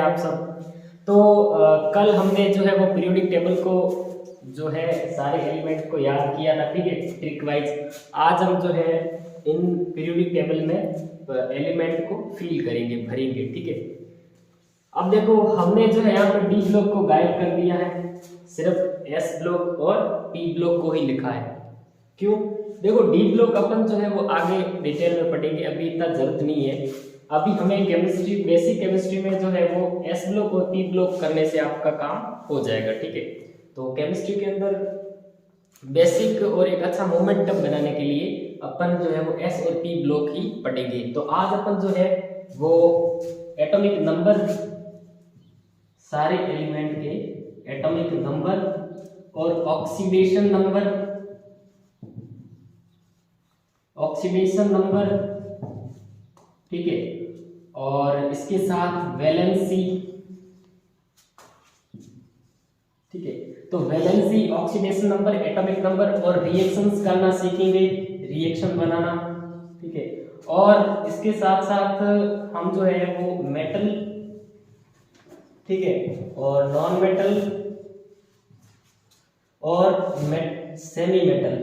आप सब। तो कल हमने जो है वो पीरियोडिक टेबल को जो है सारे एलिमेंट को याद किया था, ठीक है, ट्रिक वाइज। आज हम जो है इन पीरियोडिक टेबल में एलिमेंट को फिल करेंगे, भरेंगे, ठीक है। अब देखो हमने जो है यहाँ पर डी ब्लॉक को गायब कर दिया है, सिर्फ एस ब्लॉक और पी ब्लॉक को ही लिखा है। क्यों? देखो डी ब्लॉक अपन जो है वो आगे डिटेल में पढ़ेंगे, अभी इतना जरूरत नहीं है। अभी हमें केमिस्ट्री, बेसिक केमिस्ट्री में जो है वो एस ब्लॉक और पी ब्लॉक करने से आपका काम हो जाएगा, ठीक है। तो केमिस्ट्री के अंदर बेसिक और एक अच्छा मोमेंटम बनाने के लिए अपन जो है वो एस और पी ब्लॉक ही पढ़ेंगे। तो आज अपन जो है वो एटॉमिक नंबर, सारे एलिमेंट के एटॉमिक नंबर और ऑक्सीडेशन नंबर, ठीक है, और इसके साथ वैलेंसी, ठीक है। तो valency, oxidation number, atomic number और रिएक्शंस करना सीखेंगे, रिएक्शन बनाना, ठीक है। और इसके साथ साथ हम जो है वो मेटल, ठीक है, और नॉन मेटल और सेमी मेटल,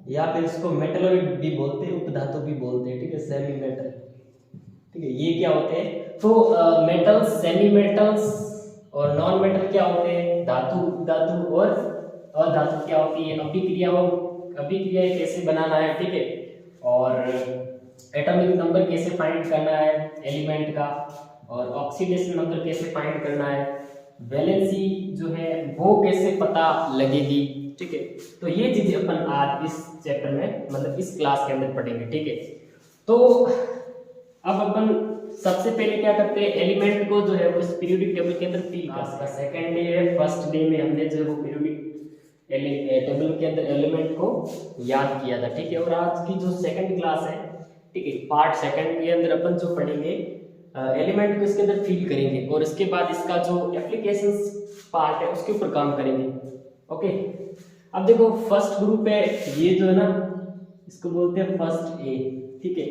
या फिर इसको मेटलॉइड भी बोलते हैं, उपधातु भी बोलते हैं, ठीक है, सेमी मेटल, ठीक है। ये क्या होते हैं? तो मेटल्स, सेमी मेटल्स और नॉन मेटल क्या होते हैं? धातु, उपधातु और अधातु क्या होती है? अभिक्रियाएं कैसे बनाना है, ठीक है। और एटॉमिक नंबर कैसे फाइंड करना है एलिमेंट का, और ऑक्सीडेशन नंबर कैसे फाइंड करना है, वैलेंसी जो है वो कैसे पता लगेगी, ठीक है। तो ये चीजें अपन आज इस चैप्टर में, मतलब इस क्लास के अंदर पढ़ेंगे, ठीक है। तो अब अपन सबसे पहले क्या करते हैं, एलिमेंट को जो है वो इस पीरियोडिक टेबल के अंदर फिल कर सकते हैं। सेकंड डे है, फर्स्ट डे में हमने जो है वो पीरियोडिक टेबल के अंदर एलिमेंट को याद किया था, ठीक है। और आज की जो सेकंड क्लास है, ठीक है, पार्ट सेकंड के अंदर अपन जो पढ़ेंगे एलिमेंट को इसके अंदर फिल करेंगे, और इसके बाद इसका जो एप्लीकेशंस पार्ट है उसके ऊपर काम करेंगे, ओके। अब देखो फर्स्ट ग्रुप है, ये जो है ना इसको बोलते हैं फर्स्ट ए, ठीक है,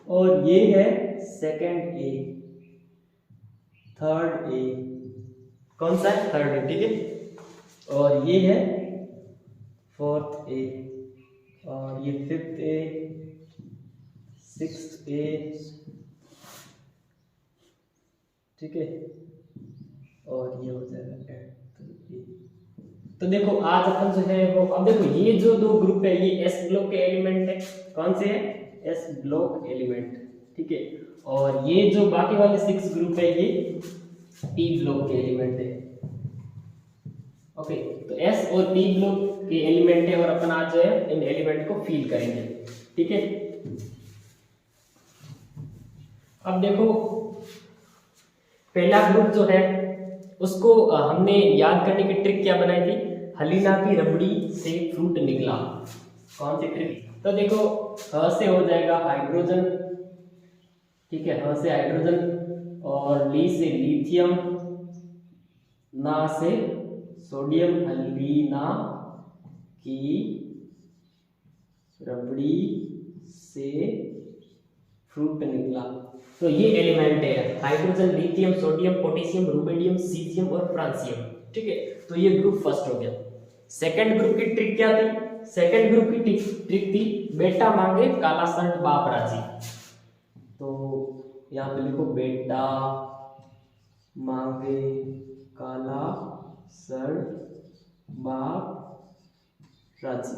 और ये है सेकंड ए, थर्ड ए, कौन सा है? थर्ड ए, ठीक है, और ये है फोर्थ ए, और ये फिफ्थ ए, सिक्स्थ ए, ठीक है, और ये हो जाएगा एट्थ ए। तो देखो आज अपन जो है वो, अब देखो ये जो दो ग्रुप है ये एस ब्लॉक के एलिमेंट है, कौन से है? एस ब्लॉक एलिमेंट, ठीक है। और ये जो बाकी वाले 6 ग्रुप है ये पी ब्लॉक के एलिमेंट है, ओके। तो एस और पी ब्लॉक के एलिमेंट है, और अपन आज जो है इन एलिमेंट को फिल करेंगे, ठीक है। अब देखो पहला ग्रुप जो है उसको हमने याद करने की ट्रिक क्या बनाई थी? हलीना की रबड़ी से फ्रूट निकला, कौन सी ट्रिक? तो देखो ह से हो जाएगा हाइड्रोजन, ठीक है, ह से हाइड्रोजन, और ली से लिथियम, ना से सोडियम, हलीना की रबड़ी से फ्रूट निकला। तो ये एलिमेंट है hydrogen, lithium, sodium, potassium, rubidium, caesium और फ्रांसियम, ठीक है। तो ये ग्रुप फर्स्ट हो गया। सेकंड ग्रुप की ट्रिक क्या थी? सेकंड ग्रुप की ट्रिक थी बेटा मांगे काला शर्ट बाप राजी। तो यहाँ पे लिखो बेटा मांगे काला शर्ट बाप राजी।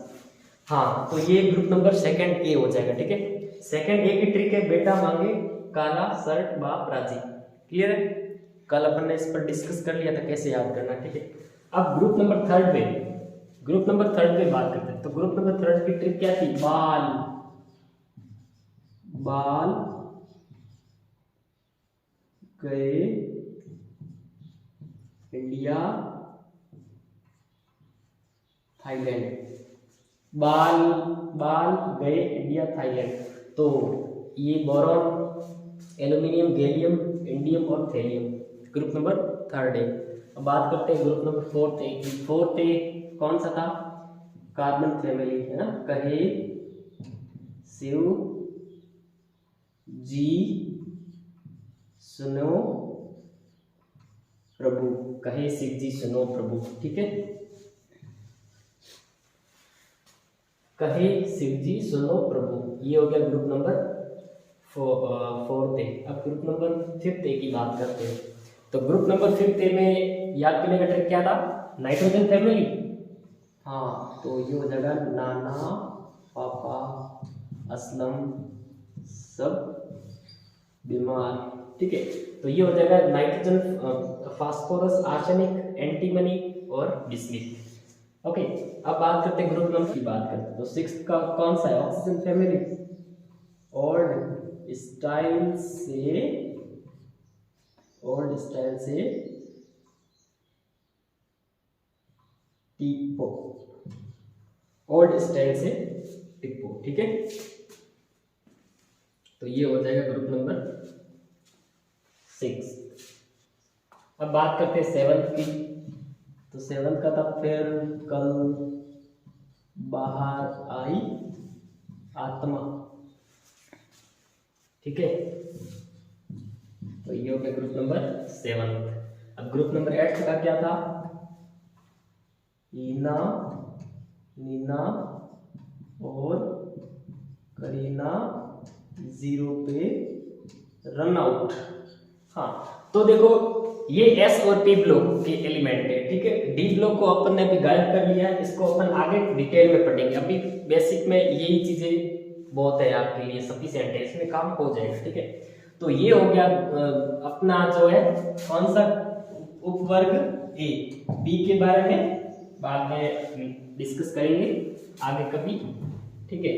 हाँ, तो ये ग्रुप नंबर सेकंड ए हो जाएगा, ठीक है। सेकंड ए की ट्रिक है बेटा मांगे काला शर्ट बाप राजी, क्लियर है? कल अपन ने इस पर डिस्कस कर लिया था कैसे याद करना, ठीक है। अब ग्रुप नंबर थर्ड पे बात करते हैं। तो ग्रुप नंबर थर्ड की ट्रिक क्या थी? बाल गए इंडिया थाईलैंड, बाल गए इंडिया थाईलैंड। तो ये बोरॉन, एल्यूमिनियम, गैलियम, इंडियम और थैलियम, ग्रुप नंबर थर्ड है। अब बात करते हैं ग्रुप नंबर फोर्थ ए की। फोर्थ ए कौन सा था? कार्बन फैमिली है ना, कहे, शिव जी, सुनो, प्रभु, कहे शिव जी सुनो प्रभु, ठीक है, कहे शिव जी सुनो प्रभु। ये हो गया ग्रुप नंबर 4 ए। अब ग्रुप नंबर 5 ए की बात करते हैं। तो ग्रुप नंबर 5 ए में याद करने का ट्रिक क्या था? Nitrogen family. हाँ, तो ये हो जाएगा नाना, पापा, असलम, सब बीमार, ठीक है। तो ये हो जाएगा नाइट्रोजन, फास्फोरस, आर्सेनिक, एंटीमनी और बिस्मिथ। ओके, अब बात करते हैं ग्रुप नंबर की बात करते हैं। तो 6 का कौन सा है? Oxygen family. ओल्ड स्टाइल से टिप्पो, ओल्ड स्टाइल से टिप्पो, ठीक है। तो ये हो जाएगा ग्रुप नंबर 6। अब बात करते हैं 7 की। तो 7 का था फिर कल बाहर आई आत्मा, ठीक है। तो ये हो गया ग्रुप नंबर 7। अब ग्रुप नंबर 8 का क्या था? ईना, नीना और करीना 0 पे रन आउट। हाँ, तो देखो ये एस और पी ब्लॉक के एलिमेंट है, ठीक है। डी ब्लॉक को अपन ने अभी गायब कर लिया है, इसको अपन आगे डिटेल में पढ़ेंगे। अभी बेसिक में यही चीजें बहुत है आपके लिए, सफिशिएंट है, इसमें काम हो जाएगा, ठीक है। तो ये हो गया अपना जो है कौन सा उपवर्ग ए। बी के बारे में बाद में डिस्कस करेंगे आगे कभी, ठीक है।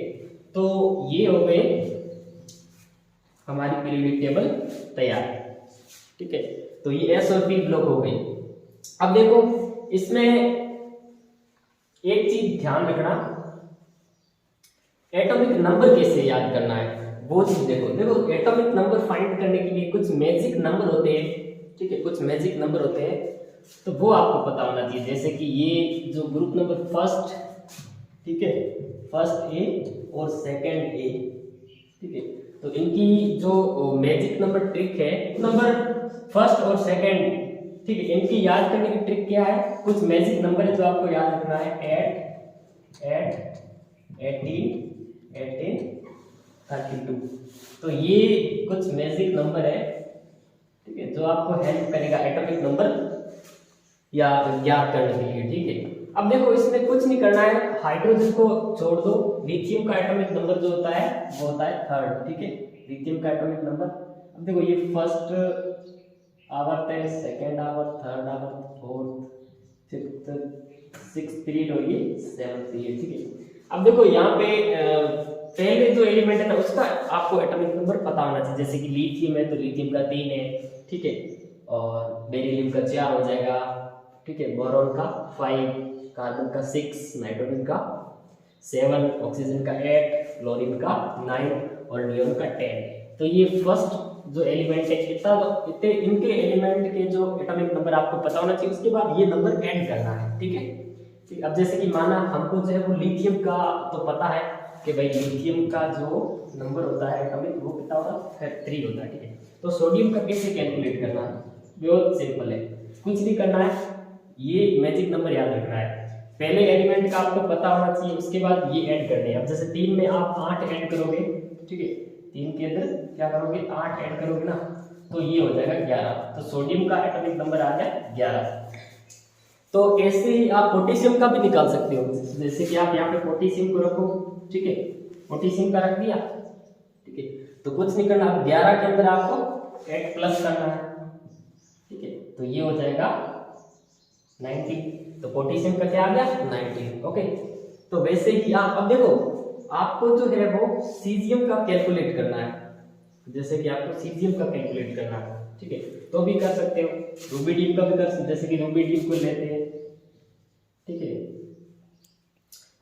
तो ये हो गए हमारी पीरियोडिक टेबल तैयार, ठीक है। तो ये एस और पी ब्लॉक हो गई। अब देखो इसमें एक चीज ध्यान रखना, एटॉमिक नंबर कैसे याद करना है वो चीज देखो। देखो एटॉमिक नंबर फाइंड करने के लिए कुछ मैजिक नंबर होते हैं, ठीक है, कुछ मैजिक नंबर होते हैं, तो वो आपको पता होना चाहिए। जैसे कि ये जो ग्रुप नंबर फर्स्ट, ठीक है, फर्स्ट ए और सेकंड ए, ठीक है। तो इनकी जो मैजिक नंबर ट्रिक है, नंबर फर्स्ट और सेकंड, ठीक है, इनकी याद करने की ट्रिक क्या है? कुछ मैजिक नंबर है जो आपको याद रखना है। 8, 18, 32। तो ये कुछ मैजिक नंबर है, ठीक है, जो आपको हेल्प करेगा एटॉमिक नंबर या ज्ञात करने के लिए, ठीक है। अब देखो इसमें कुछ नहीं करना है, हाइड्रोजन को छोड़ दो। लिथियम का एटॉमिक नंबर जो होता है वो होता है 3rd, ठीक है, लिथियम का एटॉमिक नंबर। अब देखो ये फर्स्ट आवर्त है, सेकंड आवर्त, थर्ड आवर्त, फोर्थ, फिफ्थ, सिक्स्थ पीरियड और ये 7th पीरियड, ठीक है। अब देखो यहाँ पे पहले जो एलिमेंट है ना उसका आपको एटॉमिक नंबर पता होना चाहिए। जैसे कि लिथियम है तो लिथियम का 3 है, ठीक है, और बेरिलियम का 4 हो जाएगा, ठीक है, बोरॉन का 5, कार्बन का 6, नाइट्रोजन का 7, ऑक्सीजन का 8, फ्लोरीन का 9 और नियोन का 10। तो ये फर्स्ट जो एलिमेंट है, इतने इनके एलिमेंट के जो एटॉमिक नंबर आपको पता होना चाहिए। उसके बाद ये नंबर ऐड करना है, ठीक है। अब जैसे कि माना हमको जो है वो लिथियम का तो पता है कि भाई लिथियम का जो नंबर होता है एटॉमिक वो कितना होता है? 3 होता है, ठीक है। तो सोडियम का कैसे कैलकुलेट करना है? बहुत सिंपल है, कुछ नहीं करना है, ये मैजिक नंबर याद रखना है। पहले एलिमेंट का आपको पता होना चाहिए, उसके बाद ये ऐड करने हैं। अब जैसे 3 में आप 8 ऐड करोगे, ठीक है, 3 के अंदर क्या करोगे? 8 ऐड करोगे ना, तो ये हो जाएगा 11। तो सोडियम का एटॉमिक नंबर आ गया 11। तो ऐसे ही आप पोटेशियम का भी निकाल सकते हो। जैसे कि आप यहाँ पे पोटेशियम को रखो, ठीक है, पोटेशियम का रख दिया, ठीक है। तो कुछ नहीं करना, 11 के अंदर आपको 8 प्लस करना है, ठीक है। तो ये हो जाएगा 90। तो पोटेशियम का क्या आ गया? 90, ओके। तो वैसे ही आप अब देखो आपको जो है वो सीजियम का कैलकुलेट करना है। जैसे कि आपको सीजियम का कैलकुलेट करना है, ठीक है, तो भी कर सकते हो। रूबिडियम का भी कर सकते हो, जैसे कि रूबिडियम को लेते हैं, ठीक है।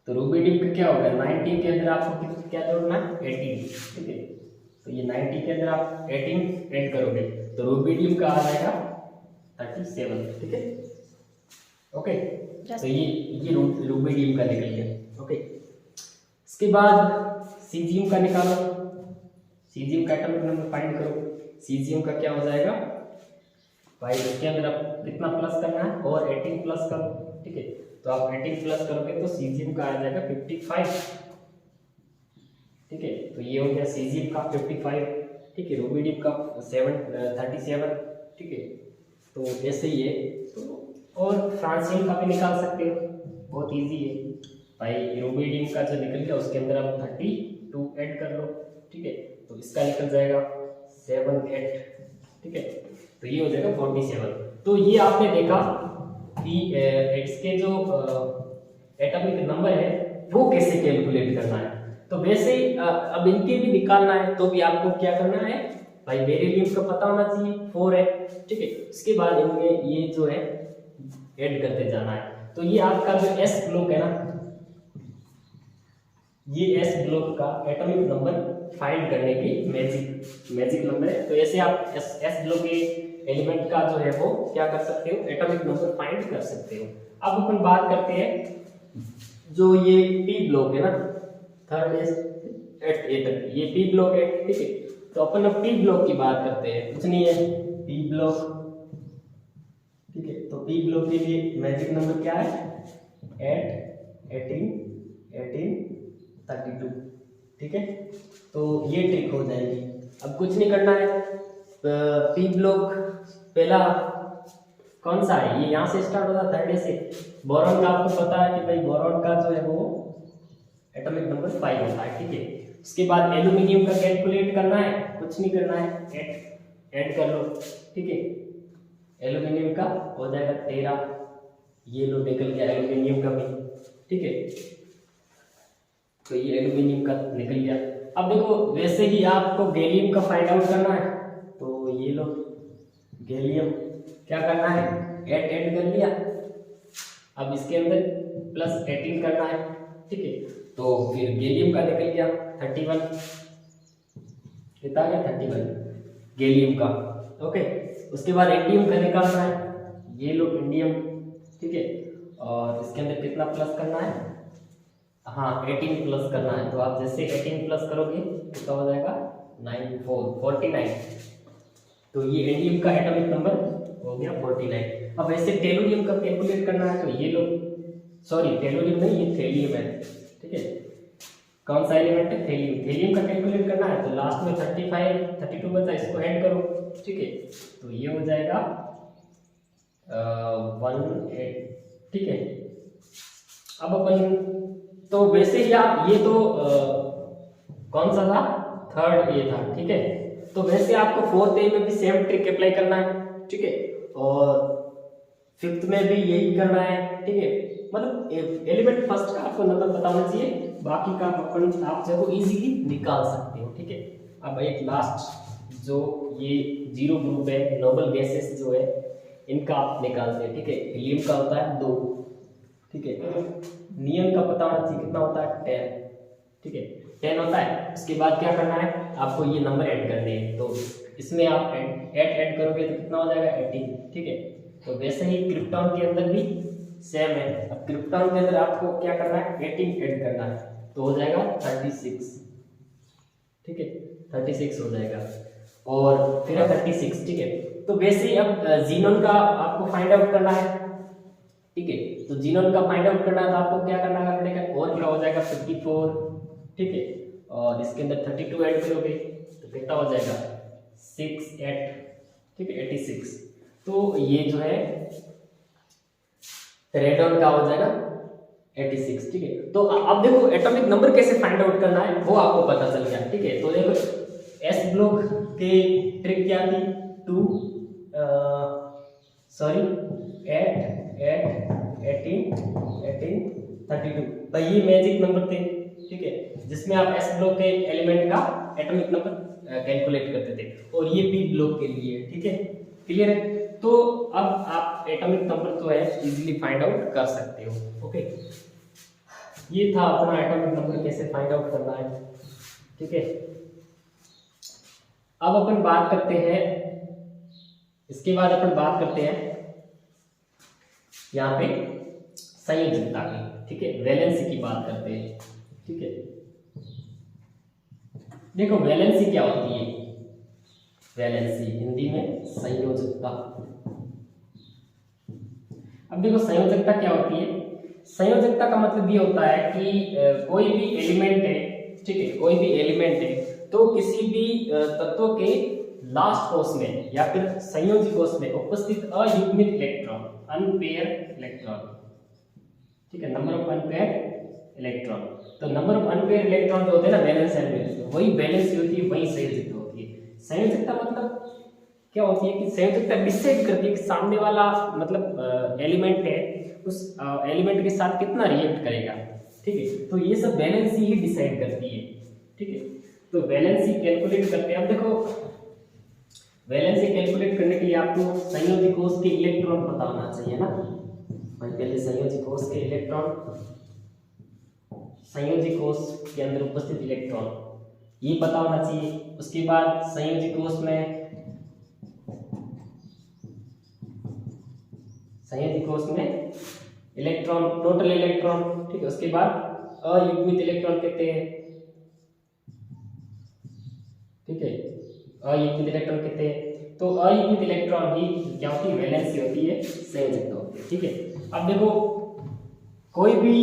तो रूबिडियम का क्या होगा? 90 के अंदर आपको क्या जोड़ना है? 18, ठीक है। तो ये 90 के अंदर आप 18 ऐड करोगे तो रूबिडियम का आ जाएगा 37, ठीक है, ओके। तो ये रूबिडियम का निकल गया, ओके। इसके बाद सीजियम का निकालो, सीजियम का एटॉमिक नंबर फाइंड करो। सीजियम का क्या हो जाएगा? भाई इसके अंदर अब कितना प्लस करना है और 18 प्लस करो, ठीक है। तो आप 18 प्लस करोगे तो सीजियम का आ जाएगा 55, ठीक है। तो ये हो गया सीजियम का 55, ठीक है। रूबिडियम का 37, ठीक है। तो ऐसे ही है। तो और फ्रांसियम का भी निकाल सकते हो, बहुत इजी है भाई। रूबिडियम का जो निकल गया उसके अंदर आप 32 ऐड कर लो, ठीक है। तो इसका निकल जाएगा 7 8, ठीक है। तो ये हो जाएगा 47। तो ये आपने देखा कि इसके जो एटॉमिक नंबर है वो कैसे कैलकुलेट करना है। तो वैसे ही अब इनके भी निकालना है तो भी आपको क्या करना है भाई, बेरिलियम का पता होना चाहिए 4 है, ठीक है। इसके बाद इनमें ये जो है ऐड करते जाना है। तो ये आपका जो एस ब्लॉक है ना, ये एस ब्लॉक का एटॉमिक नंबर फाइंड करने की मैजिक नंबर है। तो ऐसे आप एस ब्लॉक के एलिमेंट का जो है वो क्या कर सकते हो, एटॉमिक नंबर फाइंड कर सकते हो। अब अपन बात करते हैं जो ये पी ब्लॉक है ना, थर्ड एस एट ए तक ये पी ब्लॉक है, ठीक है। तो अपन अब पी ब्लॉक की बात करते हैं, कुछ नहीं है पी ब्लॉक, ठीक है। तो पी ब्लॉक के लिए मैजिक नंबर क्या है 8 18 32, ठीक है। तो ये ट्रिक हो जाएगी। अब कुछ नहीं करना है, पी ब्लॉक पहला कौन सा है, ये यहाँ से स्टार्ट होता है थर्ड से। बोरॉन का आपको पता है कि भाई बोरॉन का जो है वो एटॉमिक नंबर 5 होता है, ठीक है। उसके बाद एल्यूमिनियम का कैलकुलेट करना है, कुछ नहीं करना है, ऐड कर लो, ठीक है। एल्यूमिनियम का हो जाएगा 13, ये लो निकल गया एल्यूमिनियम का भी, ठीक है। तो ये एल्यूमिनियम का निकल गया। अब देखो वैसे ही आपको गैलियम का फाइंड आउट करना है, तो ये लो गैलियम क्या करना है, ऐड कर लिया। अब इसके अंदर प्लस 18 करना है, ठीक है। तो फिर गैलियम का निकल गया 31, कितना गया 31 गैलियम का, ओके। उसके बाद इंडियम का निकालना है, ये लो इंडियम, ठीक है। और इसके अंदर कितना प्लस करना है, हाँ 18 प्लस करना है। तो आप जैसे 18 प्लस करोगे कितना हो जाएगा 49। तो ये इंडियम का एटॉमिक नंबर हो गया 49। अब ऐसे टेलुरियम का कैलकुलेट करना है, तो ये लो, सॉरी टेलुरियम नहीं ये थेलियम है, ठीक है। कौन सा एलिमेंट है, थेलियम। थेलियम का कैलकुलेट करना है तो लास्ट में 35 32 बचा, इसको ऐड करो, ठीक है। तो ये हो जाएगा 18, ठीक है। अब अपन तो वैसे ही आप ये तो कौन सा था, थर्ड ए था, ठीक है। तो वैसे आपको फोर्थ ए में भी सेम ट्रिक अप्लाई करना है, ठीक है। और फिफ्थ में भी यही करना है, ठीक है। मतलब एलिमेंट फर्स्ट का आपको नंबर बताना चाहिए, बाकी का अपन आप जो इजीली निकाल सकते हो, ठीक है। अब एक लास्ट जो ये जीरो ग्रुप है, नोबल गैसेस जो है इनका आप निकालते हैं, ठीक है। हीलियम का होता है 2, ठीक है। नियम का पता होना चाहिए कितना होता है 10, ठीक है 10 होता है। उसके बाद क्या करना है, आपको ये नंबर ऐड करने हैं। तो इसमें आप ऐड करोगे तो कितना हो जाएगा 18, ठीक है। तो वैसे ही क्रिप्टॉन के अंदर भी सेम है। अब क्रिप्टॉन के अंदर आपको क्या करना है 18 ऐड करना है, तो हो जाएगा 36, ठीक है 36 हो जाएगा। और फिर 36, ठीक है। तो वैसे ही अब जीनोन का आपको फाइंड आउट करना है, ठीक है। तो जीनोन का फाइंड आउट करना है तो आपको क्या करना पड़ेगा, और क्या हो जाएगा 54, ठीक है। और इसके अंदर 32 ऐड करोगे तो कितना हो जाएगा 6 8, ठीक है 86। तो ये जो है रेडॉन का हो जाएगा 86, ठीक है। तो अब देखो एटॉमिक नंबर कैसे फाइंड आउट करना है वो आपको पता चल गया, ठीक है। तो देखो एस ब्लॉक के ट्रिक क्या थी, 2 सॉरी 8 18 32, तो ये मैजिक नंबर थे, ठीक है। जिसमें आप एस ब्लॉक के एलिमेंट का एटॉमिक नंबर कैलकुलेट करते थे, और ये पी ब्लॉक के लिए, ठीक है। क्लियर है। तो अब आप एटॉमिक नंबर जो है इजीली फाइंड आउट कर सकते हो, ओके। ये था अपना एटॉमिक नंबर कैसे फाइंड आउट करना है, ठीक है। अब अपन बात करते हैं, इसके बाद अपन बात करते हैं यहाँ पे संयोजकता की, ठीक है। वैलेंसी की बात करते हैं, ठीक है। देखो वैलेंसी क्या होती है, वैलेंसी हिंदी में संयोजकता, अब देखो संयोजकता क्या होती है। संयोजकता का मतलब ये होता है कि कोई भी एलिमेंट है, ठीक है, कोई भी एलिमेंट है तो किसी भी तत्व के लास्ट कोष में या फिर संयोजी कोष में उपस्थित अयुग्मित इलेक्ट्रॉन, अनपेयर इलेक्ट्रॉन, ठीक है, नंबर ऑफ अनपेयर इलेक्ट्रॉन। तो नंबर ऑफ अनपेयर इलेक्ट्रॉन जो होते हैं ना वैलेंस एंड वैलेंस, वही बैलेंस होती है, वही संयोजकता होती है। संयोजकता मतलब क्या होती है कि संयोजकता डिसाइड करती है कि सामने वाला मतलब एलिमेंट है उस एलिमेंट के साथ कितना रिएक्ट करेगा, ठीक है। तो ये सब वैलेंसी ही डिसाइड करती है, ठीक है। तो वैलेंसी कैलकुलेट करते हैं। अब देखो वैलेंसी कैलकुलेट करने के लिए आपको संयोजी कोष के इलेक्ट्रॉन पता होना चाहिए ना भाई। पहले संयोजी कोष के इलेक्ट्रॉन, संयोजी कोष के अंदर उपस्थित इलेक्ट्रॉन ये पता होना चाहिए। उसके बाद संयोजी कोष में इलेक्ट्रॉन, टोटल इलेक्ट्रॉन, ठीक है। उसके बाद अयुग्मित इलेक्ट्रॉन कहते हैं, ठीक है, अयुग्मित इलेक्ट्रॉन कहते हैं। तो अयुग्मित इलेक्ट्रॉन ही क्या होती है, वैलेंसी होती है, संयोजकता होती है, ठीक है। अब देखो कोई भी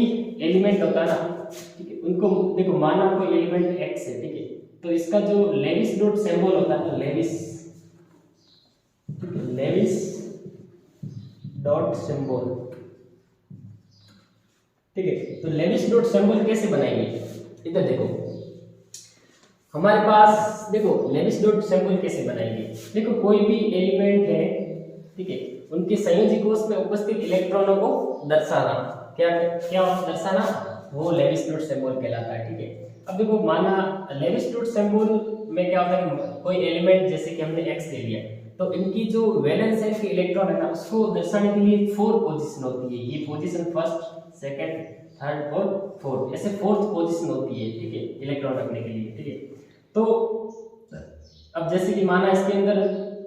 एलिमेंट होता है ना, ठीक है, उनको देखो माना कोई एलिमेंट x है, ठीक है, तो इसका जो लेविस डॉट सिंबल होता है ना, लेविस, ठीक है, लेविस डॉट सिंबल, ठीक है। तो लेविस डॉट सिंबल कैसे बनाएंगे, इधर देखो हमारे पास, देखो लेविस डॉट सिंबल कैसे बनाएंगे। देखो कोई भी एलिमेंट है, ठीक है, उनके संयोजी कोष में उपस्थित इलेक्ट्रॉनों को दर्शाना, क्या क्या दर्शाना, वो लेविस डॉट सिंबल कहलाता है, ठीक है। अब देखो माना लेविस डॉट सिंबल में क्या होता है, कोई एलिमेंट जैसे कि हमने x ले लिया, तो इनकी जो वैलेंस है कि इलेक्ट्रॉन है ना, उसको दर्शाने के लिए 4 पोजीशन होती है। ये पोजीशन फर्स्ट, सेकंड, थर्ड और फोर्थ, ऐसे फोर्थ पोजीशन होती है, ठीक है, इलेक्ट्रॉन रखने के लिए, ठीक है। तो अब जैसे कि माना इसके अंदर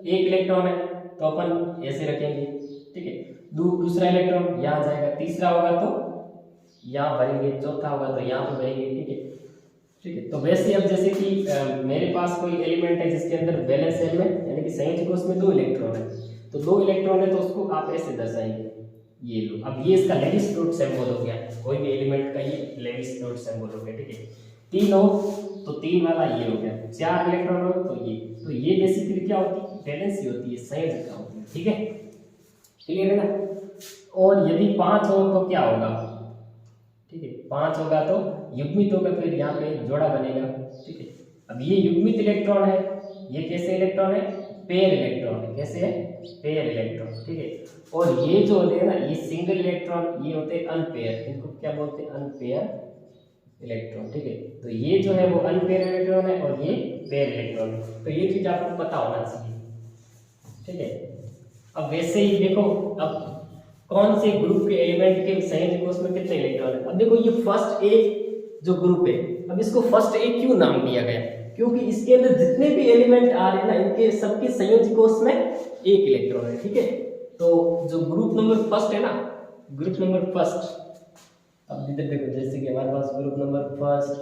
एक इलेक्ट्रॉन है तो अपन ऐसे रखेंगे, ठीक है। दूसरा इलेक्ट्रॉन यहाँ जाएगा, तीसरा होगा तो यहाँ भरेंगे, चौथा होगा तो यहाँ पे भरेंगे, ठीक है, ठीक है। तो वैसे अब जैसे कि मेरे पास कोई एलिमेंट है जिसके अंदर वैलेंस एलिमेंट यानी कि संयोजी कोष में 2 इलेक्ट्रॉन है, तो 2 इलेक्ट्रॉन है तो उसको आप ऐसे दर्शाएंगे, ये लो। अब ये इसका लेविस डॉट सिंबल हो गया, कोई भी एलिमेंट का ये लेविस डॉट सिंबल हो गया, ठीक है। 3 हो तो 3 वाला ये हो गया, 4 इलेक्ट्रॉन हो तो ये बेसिकली क्या होती है, वैलेंसी होती है, संयोजकता होती है, ठीक है, क्लियर है ना। और यदि 5 हो तो क्या होगा, ठीक है, 5 होगा तो युग्मित होगा, फिर यहाँ पे जोड़ा बनेगा, ठीक है। अब ये युग्मित इलेक्ट्रॉन है, ये कैसे इलेक्ट्रॉन है, पेयर इलेक्ट्रॉन है, कैसे है, पेयर इलेक्ट्रॉन, ठीक है। और ये जो होते हैं ना, ये सिंगल इलेक्ट्रॉन, ये होते हैं अनपेयर, इनको क्या बोलते हैं, अनपेयर इलेक्ट्रॉन, ठीक है। तो ये जो है वो अनपेयर इलेक्ट्रॉन है और ये पेयर इलेक्ट्रॉन है, तो ये चीज आपको पता होना चाहिए, ठीक है। अब वैसे ही देखो अब कौन से ग्रुप के एलिमेंट के संयोजी कोष में कितने इलेक्ट्रॉन है। अब देखो ये फर्स्ट ए जो ग्रुप है, अब इसको फर्स्ट ए क्यों नाम दिया गया, क्योंकि इसके अंदर जितने भी एलिमेंट आ रहे हैं ना, इनके सबके संयोजी कोष में 1 इलेक्ट्रॉन है, ठीक है। तो जो ग्रुप नंबर फर्स्ट है ना, ग्रुप नंबर फर्स्ट, अब इधर देखो जैसे कि हमारे पास ग्रुप नंबर फर्स्ट,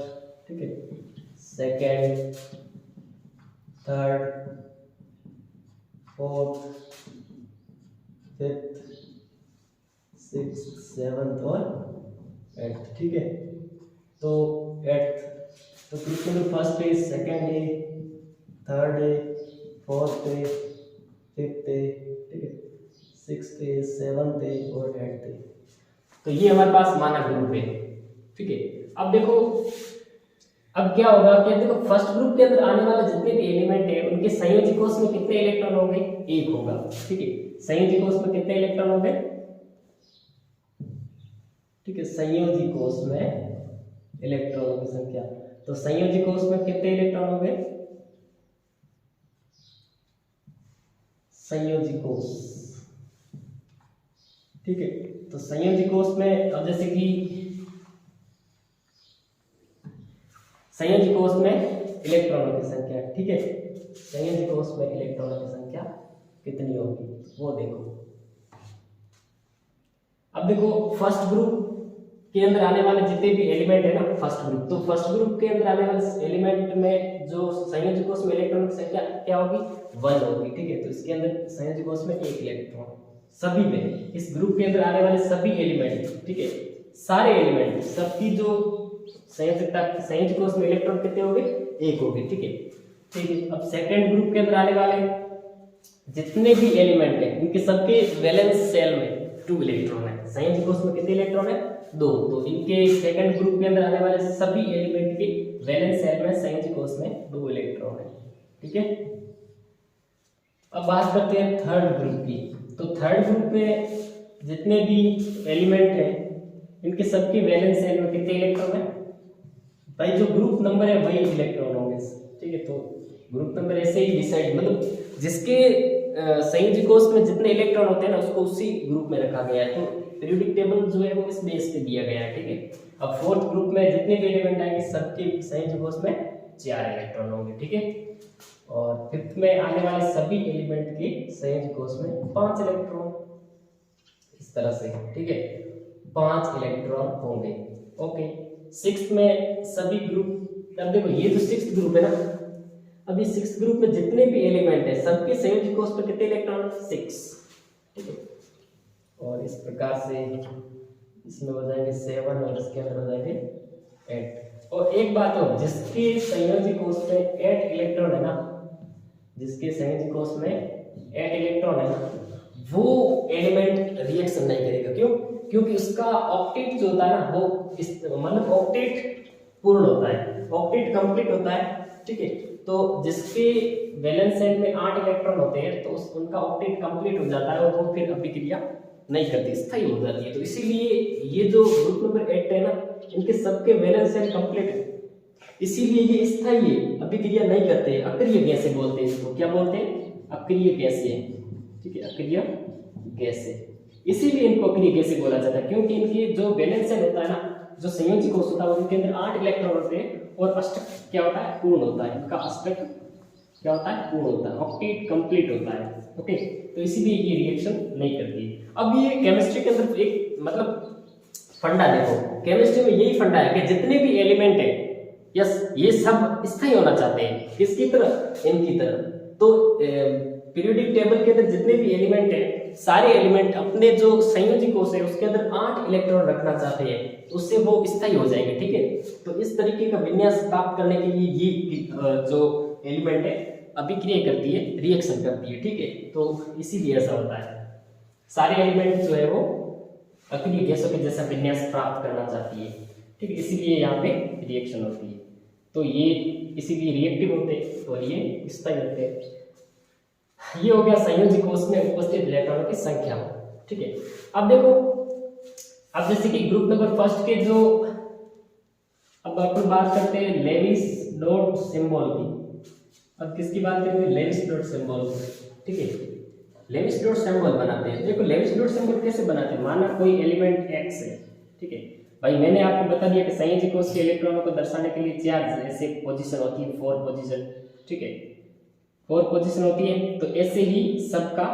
ठीक है, second, third, fourth, fifth, sixth, seventh और एट्थ, ठीक है। तो एट्थ, तो ग्रुप नंबर फर्स्ट है, सेकंड है, थर्ड है, फोर्थ है, फिफ्थ है, ठीक है, सिक्स्थ है, सेवंथ है और एट्थ है। तो ये हमारे पास माना ग्रुप है, ठीक है। अब देखो अब क्या होगा कि देखो फर्स्ट ग्रुप के अंदर आने वाले जितने भी एलिमेंट है उनके संयोजी कोष में कितने इलेक्ट्रॉन होंगे, 1 होगा, ठीक है। संयोजी कोष में कितने इलेक्ट्रॉन होंगे, ठीक है, संयोजी कोष में इलेक्ट्रॉनों की संख्या, तो संयोजी कोष में कितने इलेक्ट्रॉन होंगे, संयोजी कोष, ठीक है। तो संयोजी कोष में अब जैसे कि संयोजी कोष में इलेक्ट्रॉनों की संख्या, ठीक है, संयोजी कोष में इलेक्ट्रॉनों की संख्या कितनी होगी वो देखो। अब देखो फर्स्ट ग्रुप के अंदर आने वाले जितने भी एलिमेंट है ना, फर्स्ट ग्रुप, तो फर्स्ट ग्रुप के अंदर आने वाले एलिमेंट में जो संयोजी कोष में इलेक्ट्रॉनों की संख्या क्या होगी, 1 होगी, ठीक है। तो इसके अंदर संयोजी कोष में 1 इलेक्ट्रॉन, सभी में, इस ग्रुप के अंदर आने वाले सभी एलिमेंट, ठीक है, सारे एलिमेंट, सबकी जो संयोजक कोष में इलेक्ट्रॉन कितने होंगे, 1 होंगे, ठीक है। ठीक है, अब सेकंड ग्रुप के अंदर आने वाले जितने भी एलिमेंट हैं इनके सबके वैलेंस शेल में 2 इलेक्ट्रॉन है। संयोजक कोष में कितने इलेक्ट्रॉन है, 2। तो इनके सेकंड ग्रुप के अंदर आने वाले सभी एलिमेंट के वैलेंस शेल में संयोजक कोष में 2 इलेक्ट्रॉन है, ठीक है। अब बात करते हैं थर्ड ग्रुप की। तो थर्ड ग्रुप में जितने भी एलिमेंट हैं इनके सबके वैलेंस शेल में कितने इलेक्ट्रॉन है, भाई जो ग्रुप नंबर है वही इलेक्ट्रॉन होंगे, ठीक है। तो ग्रुप नंबर ऐसे ही डिसाइड, मतलब जिसके संयोजक कोष में जितने इलेक्ट्रॉन होते हैं ना उसको उसी ग्रुप में रखा गया है। तो पीरियोडिक टेबल जो है वो इस बेस पे दिया गया है, ठीक है। अब फोर्थ ग्रुप में जितने भी एलिमेंट आएंगे सबके संयोजक कोष में 4 इलेक्ट्रॉन होंगे, ठीक है। और फिफ्थ में आने वाले सभी एलिमेंट के संयोजक कोष में 5 इलेक्ट्रॉन, इस तरह से, ठीक है, 5 इलेक्ट्रॉन होंगे, ओके। सिक्स्थ में सभी ग्रुप, अब देखो ये जो सिक्स्थ ग्रुप है ना, अभी सिक्स्थ ग्रुप में जितने भी एलिमेंट है सबके संयोजक कोष पर कितने इलेक्ट्रॉन, 6, ठीक है। और इस प्रकार से इसमें हो जाएंगे 7 और इसके अंदर हो जाएंगे 8। और एक बात हो, जिसके संयोजक कोष में 8 इलेक्ट्रॉन है ना, जिसके संयोजक कोष में 8 इलेक्ट्रॉन है ना, वो एलिमेंट रिएक्शन नहीं करेगा। क्यों? क्योंकि उसका ऑक्टेट जो होता है ना वो मतलब ऑक्टेट पूर्ण होता है, ऑक्टेट कंप्लीट होता है, ठीक है। तो जिसके वैलेंस शेल में 8 इलेक्ट्रॉन होते हैं तो उनका ऑक्टेट कंप्लीट हो जाता है और वो फिर अभिक्रिया नहीं करती, स्थायी हो जाती है। तो इसीलिए ये जो ग्रुप नंबर 8 है ना, इनके सबके वैलेंस शेल कंप्लीट है, इसीलिए ये स्थायी है, अभिक्रिया नहीं करते, अक्रिय गैसें बोलते हैं इसको। क्या बोलते हैं? अक्रिय गैसें, ठीक है, अक्रिय गैसें। इसीलिए इनको अक्रिय गैसें बोला जाता है, क्योंकि इनकी जो वैलेंस शेल होता है ना, जो संयोजक कोष होता है उनके अंदर 8 इलेक्ट्रॉन होते हैं और अष्टक क्या होता है, पूर्ण होता है। इनका अष्टक क्या होता है, पूर्ण होता है, ऑक्टेट कंप्लीट होता है, ओके। तो इसीलिए ये रिएक्शन नहीं करती। अब ये केमिस्ट्री के अंदर एक मतलब फंडा देखो, केमिस्ट्री में यही फंडा है कि जितने भी एलिमेंट है, यस, ये सब स्थायी होना चाहते हैं, किसकी तरह, इनकी तरह। तो पीरियोडिक टेबल के अंदर जितने भी एलिमेंट है, सारे एलिमेंट अपने जो संयोजक कोष है उसके अंदर 8 इलेक्ट्रॉन रखना चाहते हैं, तो उससे वो स्थायी हो जाएंगे, ठीक है। तो इस तरीके का विन्यास प्राप्त करने के लिए ये जो एलिमेंट है अभिक्रिया करती है, रिएक्शन करती है, ठीक है। तो इसीलिए ऐसा होता है, सारे एलिमेंट जो है वो अक्रिय गैसों के जैसा विन्यास प्राप्त करना चाहती है, ठीक है, इसीलिए यहाँ पे रिएक्शन होती है। तो ये इसीलिए रिएक्टिव होते हैं और ये स्थायी होते हैं। ये हो गया संयोजक कोष में उपस्थित इलेक्ट्रॉनों की संख्या, ठीक है। अब देखो, अब जैसे कि ग्रुप नंबर फर्स्ट के जो, अब अपन बात करते हैं लेविस डॉट सिंबल की। अब किसकी बात करेंगे? लेविस डॉट सिंबल, ठीक है। लेविस डॉट सिंबल बनाते हैं। देखो लेविस डॉट सिंबल कैसे बनाते हैं, माना कोई एलिमेंट x है, ठीक है भाई, मैंने आपको बता दिया कि संयोजक कोष के इलेक्ट्रॉनों को दर्शाने के लिए 4 ऐसे पोजीशन होती है, 4 पोजीशन, ठीक है, 4 पोजीशन होती है। तो ऐसे ही सबका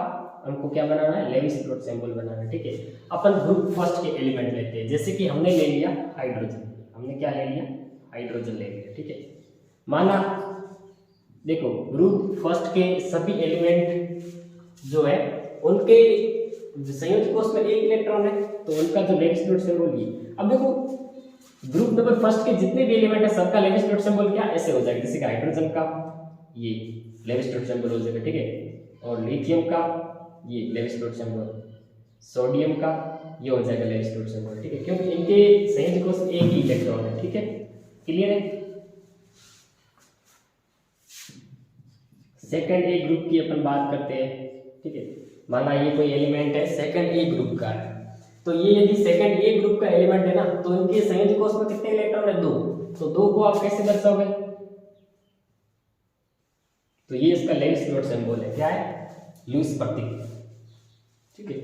हमको क्या बनाना है, लेविस डॉट सिंबल बनाना है, ठीक है। अपन ग्रुप फर्स्ट के एलिमेंट लेते हैं, जैसे कि हमने ले लिया हाइड्रोजन, हमने क्या ले लिया, हाइड्रोजन ले लिया, ठीक है। माना देखो ग्रुप फर्स्ट के सभी एलिमेंट जो है उनके संयोजक कोष में 1 इलेक्ट्रॉन है, तो उनका जो लेविस डॉट सिंबल ये। अब देखो ग्रुप नंबर फर्स्ट के जितने भी एलिमेंट है सबका लेविस डॉट सिंबल क्या ऐसे हो जाएगा, जैसे कि हाइड्रोजन का ये लेविस डॉट सिंबल हो जाएगा, ठीक है, और लिथियम का ये लेविस डॉट सिंबल, सोडियम का ये हो जाएगा लेविस डॉट सिंबल, ठीक है, क्योंकि इनके संयोजक कोष में 1 ही इलेक्ट्रॉन है, ठीक है, क्लियर है। सेकंड ए ग्रुप की अपन बात करते हैं, ठीक है। माना ये कोई एलिमेंट है सेकंड ए ग्रुप का, तो ये यदि सेकंड ए ग्रुप का एलिमेंट है ना, तो इनके संयोजक कोष में कितने इलेक्ट्रॉन है, 2। तो 2 को आप कैसे दर्शाओगे, तो ये इसका लेविस डॉट सिंबल है, क्या है, लुईस प्रतीक, ठीक है।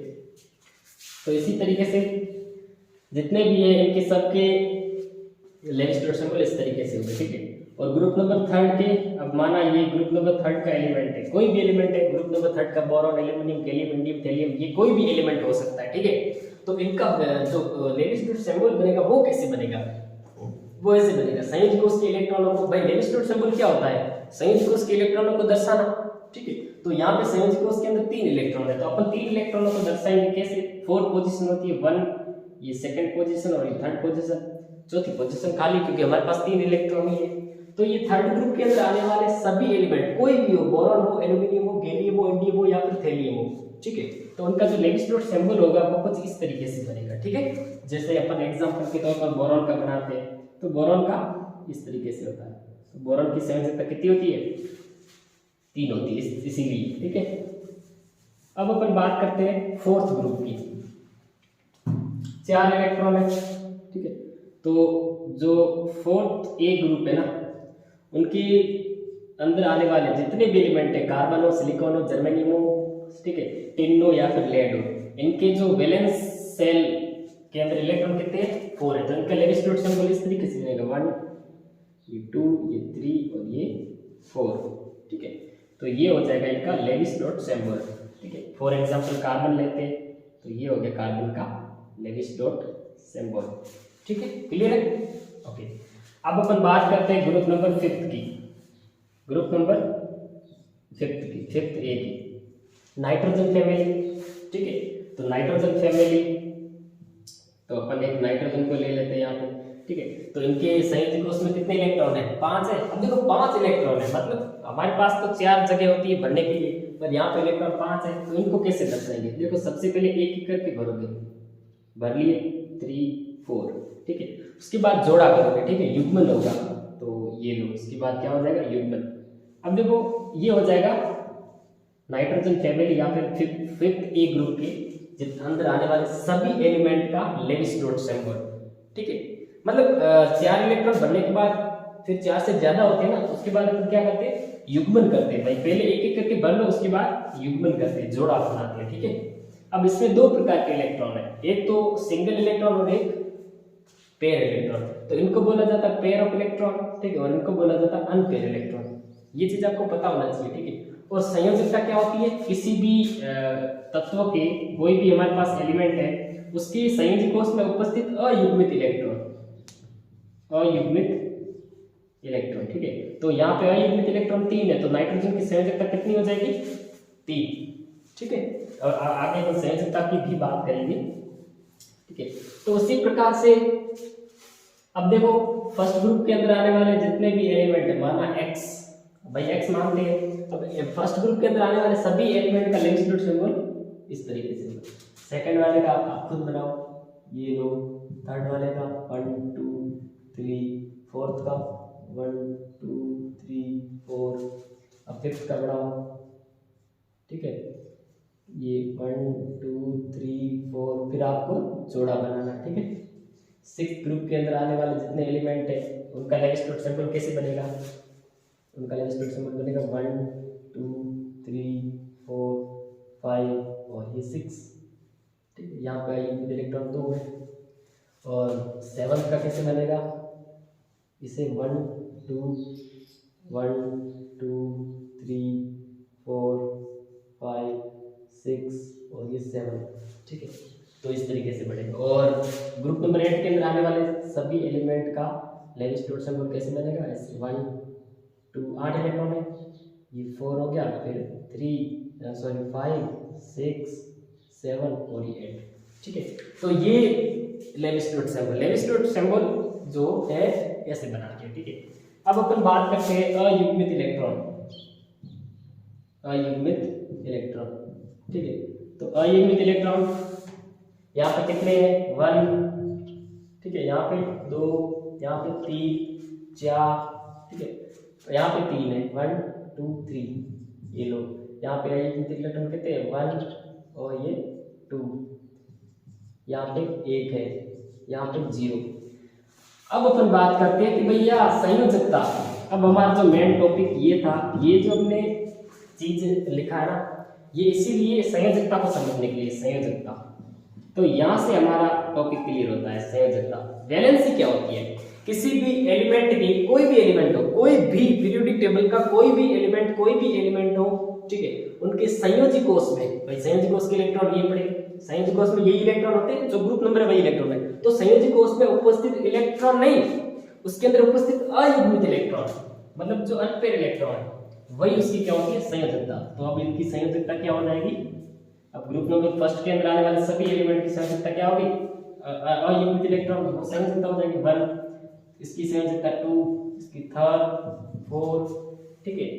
तो इसी तरीके से जितने भी है इनके सबके लेविस डॉट सिंबल इस तरीके से होगा, ठीक है। और ग्रुप नंबर थर्ड के, अब माना ये ग्रुप नंबर थर्ड का एलिमेंट है, कोई भी एलिमेंट है ग्रुप नंबर थर्ड का, boron, aluminium, gallium, indium, thallium, ये कोई भी एलिमेंट हो सकता है, ठीक है। तो इनका जो लेविस डॉट सिंबल बनेगा वो कैसे बनेगा, वो ऐसे बनेगा, संयोजक कोष के इलेक्ट्रॉनों को, भाई लेविस डॉट सिंबल क्या होता है, संयोजक कोष के इलेक्ट्रॉनों को दर्शाना, ठीक है। तो यहाँ पे संयोजी कोष के अंदर 3 इलेक्ट्रॉन है, तो अपन 3 इलेक्ट्रॉनों को दर्शाएंगे कैसे? 4 पोजीशन होती है, 1 ये सेकंड पोजीशन और ये थर्ड पोजीशन, चौथी पोजीशन खाली क्योंकि हमारे पास 3 इलेक्ट्रॉन ही है। तो ये थर्ड ग्रुप के अंदर आने वाले सभी एलिमेंट कोई भी हो, बोरॉन हो, एल्यूमिनियम हो, गैलियम हो, इंडियम हो या फिर थैलियम हो, ठीक है, तो उनका जो लेविस डॉट सिंबल होगा वो कुछ इस तरीके से बनेगा, ठीक है। जैसे अपन एग्जांपल के तौर पर बोरॉन का बनाते हैं, तो बोरॉन का इस तरीके से होता है। तो बोरॉन की संयोजकता कितनी होती है? 3 होती है इसीलिए, ठीक है। अब अपन बात करते हैं फोर्थ ग्रुप की। 4 इलेक्ट्रॉन है, ठीक है। तो जो फोर्थ ए ग्रुप है ना, उनके अंदर आने वाले जितने भी एलिमेंट है, कार्बन हो, सिलिकॉन हो, जर्मेनियम हो, ठीक है, टिन हो या फिर लेड हो, इनके जो वैलेंस सेल के अंदर इलेक्ट्रॉन कितने हैं? 4 है। तो इनका लेविस डॉट सिंबल इस तरीके से बनेगा, 1 ये 2 ये 3 और ये 4, ठीक है। तो ये हो जाएगा इनका लेविस डॉट सिंबल, ठीक है। फॉर एग्जांपल कार्बन लेते हैं तो ये हो गया कार्बन का लेविस डॉट सिंबल, ठीक है, क्लियर है? ओके। अब अपन बात करते हैं ग्रुप नंबर 5 की। ग्रुप नंबर 5 ए की, नाइट्रोजन फैमिली, ठीक है। तो नाइट्रोजन फैमिली, तो अपन एक नाइट्रोजन को ले लेते हैं यहाँ पे, ठीक है। तो इनके संयुजी कोष में कितने इलेक्ट्रॉन है? 5 है। अब देखो 5 इलेक्ट्रॉन है, मतलब हमारे पास तो 4 जगह होती है भरने के लिए, पर यहाँ पे इलेक्ट्रॉन 5 है। तो इनको कैसे दर्शाएंगे? देखो सबसे पहले एक एक करके भरोगे, भर लिए 3 4, ठीक है। उसके बाद जोड़ा करोगे, ठीक है, युग्मन होगा, तो ये लो, उसके बाद क्या हो जाएगा? युग्मन। अब देखो ये हो जाएगा नाइट्रोजन फैमिली या फिर 5th ए ग्रुप के जिसके अंदर आने वाले सभी एलिमेंट का लेविस डॉट सिंबल, ठीक है। मतलब 4 इलेक्ट्रॉन भरने के बाद फिर 4 से ज्यादा होते हैं ना, तो उसके बाद अपन क्या करते हैं? युग्मन करते हैं भाई, पहले एक एक करके भर लो, उसके बाद युग्मन करते हैं, जोड़ा बनाते हैं, ठीक है। अब इसमें 2 प्रकार के इलेक्ट्रॉन है, एक तो सिंगल इलेक्ट्रॉन और एक पेयर इलेक्ट्रॉन। तो इनको बोला जाता है पेयर ऑफ इलेक्ट्रॉन, ठीक है, और इनको बोला जाता है अनपेयर इलेक्ट्रॉन। ये चीज आपको पता होना चाहिए, ठीक है। और संयोजकता क्या होती है? किसी भी तत्व के कोई भी हमारे पास एलिमेंट है, उसके संयोजी कोष में उपस्थित अयुग्मित इलेक्ट्रॉन, ठीक है। तो यहाँ पे अयुग्मित इलेक्ट्रॉन 3 है, तो नाइट्रोजन की संयोजकता कितनी हो जाएगी? 3, ठीक है। और आगे हम संयोजकता की भी बात करेंगे, ठीक है। तो उसी प्रकार से अब देखो फर्स्ट ग्रुप के अंदर आने वाले जितने भी एलिमेंट है, माना x, भाई x मानते हैं, अब फर्स्ट ग्रुप के अंदर आने वाले सभी एलिमेंट का लेविस डॉट सिंबल इस तरीके से। सेकंड वाले का आप खुद बनाओ, ये लो, थर्ड वाले का 1 2 3, फोर्थ का 1 2 3 4, अब फिफ्थ का बनाओ, ठीक है, ये 1 2 3 4, फिर आपको जोड़ा बनाना, ठीक है। 6th ग्रुप के अंदर आने वाले जितने एलिमेंट है उनका लेविस डॉट सिंबल कैसे बनेगा? उनका लेविस डॉट सिंबल बनेगा 1 2 3 4 5 और ये 6, ठीक है। यहाँ पे इलेक्ट्रॉन 2 है। और 7th का कैसे बनेगा? इसे 1 2 3 4 5 6 और ये 7, ठीक है। तो इस तरीके से बढ़ेगा। और ग्रुप नंबर 8 के अंदर आने वाले सभी एलिमेंट का लेविस डॉट सिंबल कैसे बनेगा? ऐसे 1 2 8 इलेक्ट्रॉन है, ये 4 हो गया, फिर 5 6 7 और ये 8, ठीक है। तो ये लेविस डॉट सिंबल जो है ऐसे बना के, ठीक है। अब अपन बात करते हैं अयुग्मित इलेक्ट्रॉन, ठीक है। तो अयुग्मित इलेक्ट्रॉन यहाँ पे कितने हैं? 1, ठीक है, यहाँ पे 2, यहाँ पे 3 4, ठीक है, तो यहाँ पे 3 है, 1 2 3, ये लो, यहाँ पे अयुग्मित इलेक्ट्रॉन कितने हैं? 1 और ये 2, यहाँ पे 1 है, यहाँ पे 0। अब अपन बात करते हैं कि भैया संयोजकता। अब हमारा जो मेन टॉपिक ये था, ये जो हमने चीज लिखा है ना, ये इसीलिए संयोजकता को समझने के लिए, संयोजकता। तो यहाँ से हमारा टॉपिक क्लियर होता है, संयोजकता। वैलेंसी क्या होती है? किसी भी एलिमेंट की, कोई भी एलिमेंट हो, कोई भी पीरियोडिक टेबल का कोई भी एलिमेंट हो, ठीक है, उनके संयोजी कोष में, भाई संयोजी कोष के इलेक्ट्रॉन ये पड़े, संयोजी कोष में यही इलेक्ट्रॉन होते हैं, जो ग्रुप नंबर है वही इलेक्ट्रॉन है। तो संयोजी कोष में उपस्थित इलेक्ट्रॉन नहीं, उसके अंदर उपस्थित अयुग्मित इलेक्ट्रॉन, मतलब जो अनपेयर इलेक्ट्रॉन है, वही उसकी क्या होती है, संयोजकता। तो अब इनकी संयोजकता क्या हो जाएगी, अब ग्रुप नंबर फर्स्ट के अंदर आने वाले सभी एलिमेंट की संयोजकता क्या होगी, अयुग्मित इलेक्ट्रॉन वो संयोजकता हो जाएगी 1, इसकी संयोजकता 2, इसकी थर्ड 4, ठीक है।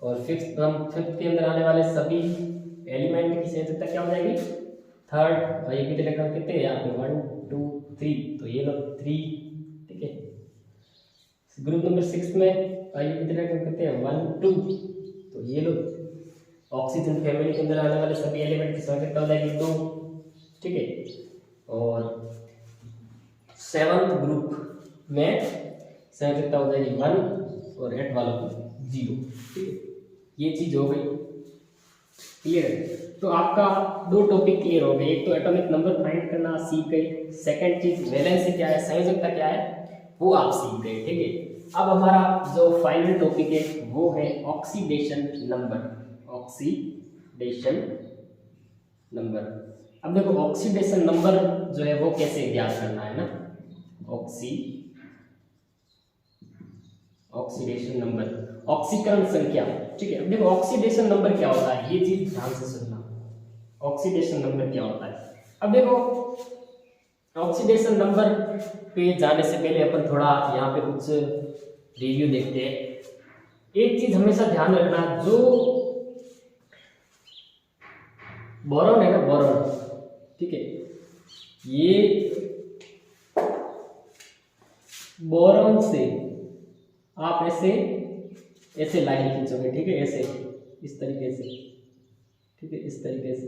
और फिफ्थ के अंदर आने वाले सभी एलिमेंट की संयोजकता क्या हो जाएगी, थर्ड। अयुग्मित इलेक्ट्रॉन कितने हैं यहाँ पे 1 2 3, तो ये लो 3, ठीक है। ग्रुप नंबर 6 में अयुग्मित इलेक्ट्रॉन कितने हैं 1 2, तो ये लो ऑक्सीजन फैमिली के अंदर आने वाले सभी एलिमेंट की संयोजकता हो जाएगी 2, ठीक है। और 7th ग्रुप में संयोजकता हो जाएगी 1 और 8 वालों की 0, ठीक है। ये चीज हो गई, क्लियर है। तो आपका 2 टॉपिक क्लियर हो गए, एक तो एटॉमिक नंबर फाइंड करना सीख गए, सेकंड चीज वैलेंसी क्या है, संयोजकता क्या है वो आप सीख गए, ठीक है। अब हमारा जो फाइनल टॉपिक है वो है ऑक्सीडेशन नंबर, ऑक्सीडेशन नंबर। अब देखो ऑक्सीडेशन नंबर जो है वो कैसे ज्ञात करना है ना, ऑक्सीडेशन नंबर, ऑक्सीकरण संख्या, ठीक है। अब देखो ऑक्सीडेशन नंबर क्या होता है, ये चीज ध्यान से सुनना, ऑक्सीडेशन नंबर क्या होता है। अब देखो ऑक्सीडेशन नंबर पे जाने से पहले अपन थोड़ा यहाँ पे कुछ रिव्यू देखते हैं। एक चीज हमेशा ध्यान रखना, जो बोरॉन है ना, बोरॉन, ठीक है, ये बोरॉन से आप ऐसे लाइन खींचोगे, ठीक है, ऐसे इस तरीके से, ठीक है, इस तरीके से।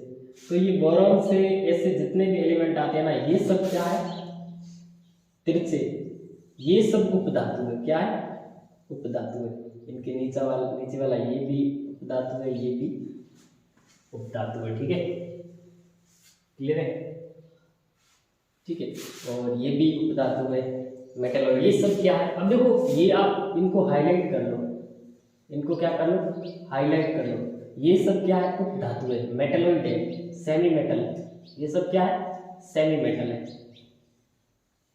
तो ये बोरॉन से ऐसे जितने भी एलिमेंट आते हैं ना, ये सब क्या है, तिरछे, ये सब उपधातु है, क्या है, उपधातु है। इनके नीचे वाला ये भी उपधातु है, ये भी उपधातु है, ठीक है, क्लियर है, ठीक है। और ये भी उपधातु है, मेटल, ये सब क्या है। अब देखो ये आप इनको हाईलाइट कर लो, इनको क्या कर लो, हाईलाइट कर लो। ये सब क्या है, उपधातु है, मेटलॉइड है, सेमी मेटल, ये सब क्या है, सेमी मेटल है,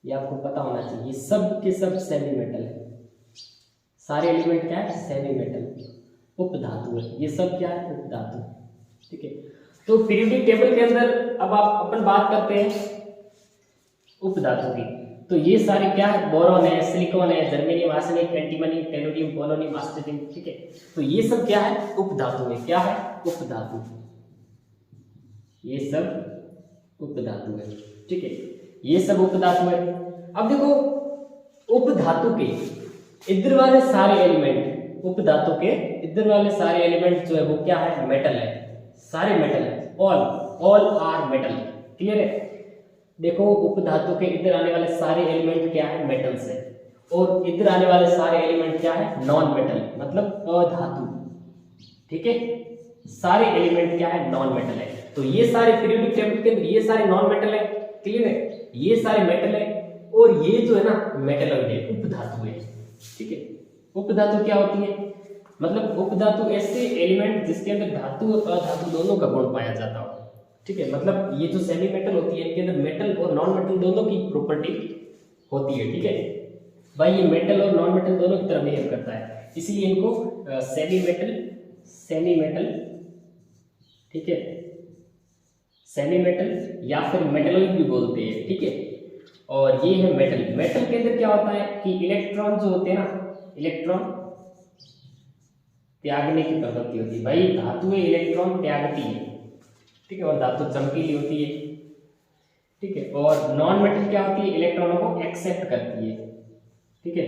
ये आपको पता होना चाहिए। ये सब के सब सेमी मेटल है, सारे एलिमेंट क्या है, सेमी मेटल, उपधातु है, ये सब क्या है, उपधातु, ठीक है। तो पीरियोडिक टेबल के अंदर अब आप अपन बात करते हैं उपधातु की, तो ये सारे क्या है, बोरॉन है, सिलिकॉन है, germanium, arsenic, antimony, tellurium, polonium, astatine, ठीक है। तो ये सब क्या है, उपधातु है, क्या है, उपधातु, ये सब उपधातु है, ठीक है, ये सब उपधातु है। अब देखो उपधातु के इधर वाले सारे एलिमेंट, उपधातु के इधर वाले सारे एलिमेंट जो है वो क्या है, मेटल है, सारे मेटल है, ऑल आर मेटल, क्लियर है। देखो उपधातु के इधर आने वाले सारे एलिमेंट क्या है, मेटल्स है, और इधर आने वाले सारे एलिमेंट क्या है, नॉन मेटल, मतलब अधातु, ठीक है। सारे एलिमेंट क्या है, नॉन मेटल है। तो ये सारे पीरियोडिक टेबल के अंदर ये सारे नॉन मेटल है, क्लियर है, ये सारे मेटल है, और ये जो है ना मेटलॉइड है, उपधातु है, ठीक है। उपधातु क्या होती है, मतलब उपधातु ऐसे एलिमेंट जिसके अंदर धातु और अधातु दोनों का गुण पाया जाता हो, ठीक है। मतलब ये जो सेमी मेटल होती है इनके अंदर मेटल और नॉन मेटल दोनों की प्रॉपर्टी होती है, ठीक है भाई। ये मेटल और नॉन मेटल दोनों की तरह बिहेव करता है, इसलिए इनको सेमी मेटल, ठीक है, सेमी मेटल या फिर मेटलॉइड भी बोलते हैं, ठीक है। और ये है मेटल। मेटल के अंदर क्या होता है कि इलेक्ट्रॉन जो होते हैं ना, इलेक्ट्रॉन त्यागने की प्रवृत्ति होती है भाई। धातु में इलेक्ट्रॉन त्यागती है, ठीक है, और धातु चमकीली होती है, ठीक है। और नॉन मेटल क्या होती है, इलेक्ट्रॉनों को एक्सेप्ट करती है, ठीक है,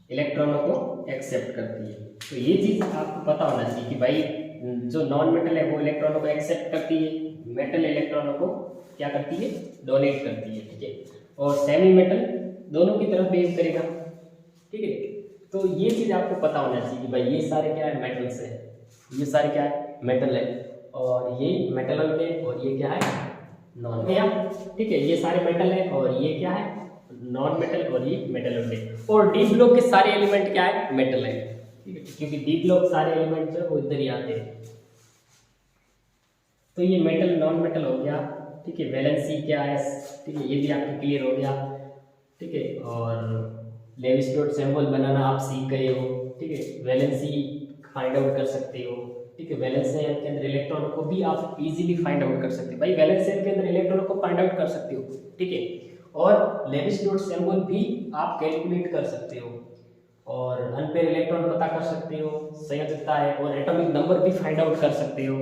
इलेक्ट्रॉनों को एक्सेप्ट करती है। तो ये चीज आपको पता होना चाहिए कि भाई जो नॉन मेटल है वो इलेक्ट्रॉनों को एक्सेप्ट करती है, मेटल इलेक्ट्रॉनों को क्या करती है, डोनेट करती है, ठीक है। और सेमी मेटल दोनों की तरफ बिहेव करेगा, ठीक है। तो ये चीज आपको पता होना चाहिए कि भाई ये सारे क्या है, मेटल्स है, ये सारे क्या है, मेटल है, और ये मेटलॉइड है, और ये क्या है, नॉन मेटल, ठीक है। ये सारे मेटल है और ये क्या है, नॉन मेटल, और ये मेटलॉइड है। और डी ब्लॉक के सारे एलिमेंट क्या है, मेटल है, ठीक है, क्योंकि डी ब्लॉक सारे एलिमेंट जो है वो इधर ही आते हैं। तो ये मेटल नॉन मेटल हो गया, ठीक है। वैलेंसी क्या है, ठीक है, ये भी आपको क्लियर हो गया, ठीक है। और लेविस डॉट सिंबल बनाना आप सीख गए हो, ठीक है, वैलेंसी फाइंड आउट कर सकते हो, ठीक है, वैलेंस शेल के अंदर इलेक्ट्रॉनों को भी आप इजीली फाइंड आउट कर सकते हो भाई, वैलेंस शेल के अंदर इलेक्ट्रॉनों को फाइंड आउट कर सकते हो, ठीक है, और लेविस डॉट सिंबल भी आप कैलकुलेट कर सकते हो, और अनपेयर इलेक्ट्रॉन पता कर सकते हो, संयोजकता है, और एटॉमिक नंबर भी फाइंड आउट कर सकते हो।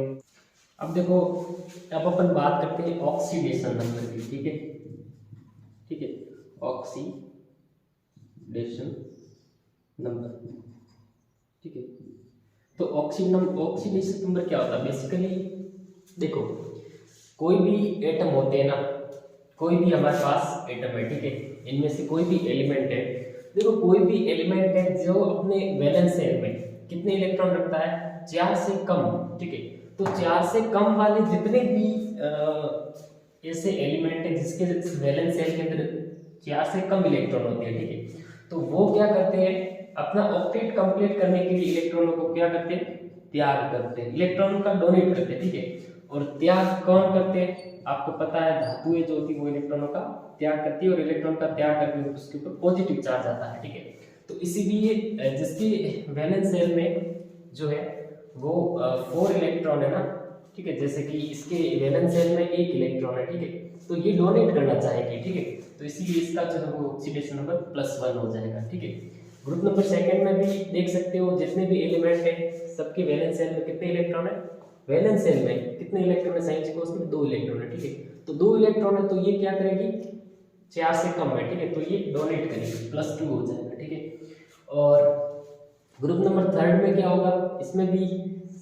अब देखो, अब अपन बात करते हैं ऑक्सीडेशन नंबर की, ठीक है, ठीक है, ऑक्सीडेशन नंबर, ठीक है। तो ऑक्सीडेशन नंबर क्या होता है बेसिकली, देखो कोई भी एटम होते हैं ना, कोई भी हमारे पास एटम है, ठीक है, इनमें से कोई भी एलिमेंट है, देखो कोई भी एलिमेंट है जो अपने वैलेंस शेल में कितने इलेक्ट्रॉन रखता है, 4 से कम, ठीक है, तो 4 से कम वाले जितने भी ऐसे एलिमेंट है जिसके वैलेंस शेल के अंदर 4 से कम इलेक्ट्रॉन होते हैं, ठीक है, तो वो क्या करते हैं, अपना ऑक्टेट कंप्लीट करने के लिए इलेक्ट्रॉनों को क्या करते हैं, त्याग करते हैं, इलेक्ट्रॉन का डोनेट करते हैं, ठीक है, और त्याग कौन करते हैं, आपको पता है धातुएं जो होती है वो इलेक्ट्रॉनों का त्याग करती है, और इलेक्ट्रॉन का त्याग करके उसके ऊपर पॉजिटिव चार्ज आता है, ठीक है, तो इसीलिए जिसकी वैलेंस शेल में जो है वो 4 इलेक्ट्रॉन है ना, ठीक है, जैसे कि इसके वैलेंस शेल में 1 इलेक्ट्रॉन है, ठीक है, तो ये डोनेट करना चाहेगी, ठीक है, तो इसीलिए इसका जो है वो ऑक्सीडेशन नंबर +1 हो जाएगा, ठीक है। ग्रुप नंबर सेकंड में भी देख सकते हो, जितने भी एलिमेंट है सबके वैलेंस शेल में कितने इलेक्ट्रॉन है, वैलेंस शेल में कितने इलेक्ट्रॉन है, संयोजक कोष में 2 इलेक्ट्रॉन है, ठीक है, तो 2 इलेक्ट्रॉन है, तो ये क्या करेगी, 4 से कम है, ठीक है, तो ये डोनेट करेगी, +2 हो जाएगा, ठीक है। और ग्रुप नंबर थर्ड में क्या होगा, इसमें भी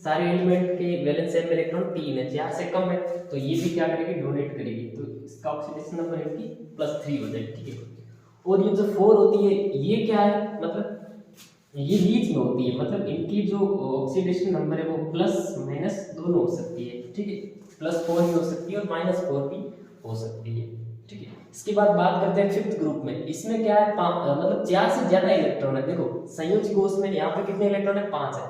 सारे एलिमेंट के वैलेंस शेल में इलेक्ट्रॉन 3 है, 4 से कम है, तो ये भी क्या करेगी, डोनेट करेगी, तो इसका ऑक्सीडेशन नंबर इनकी +3 हो जाएगी, ठीक है। और ये जो 4 होती है ये क्या है, मतलब ये बीच में होती है, मतलब इनकी जो ऑक्सीडेशन नंबर है वो प्लस माइनस दोनों हो सकती है, ठीक है, +4 भी हो सकती है और -4 भी हो सकती है, ठीक है। इसके बाद बात करते हैं फिफ्थ ग्रुप में, इसमें क्या है, मतलब 4 से ज्यादा इलेक्ट्रॉन है, देखो संयोजक कोष में यहाँ पे कितने इलेक्ट्रॉन है, 5 है,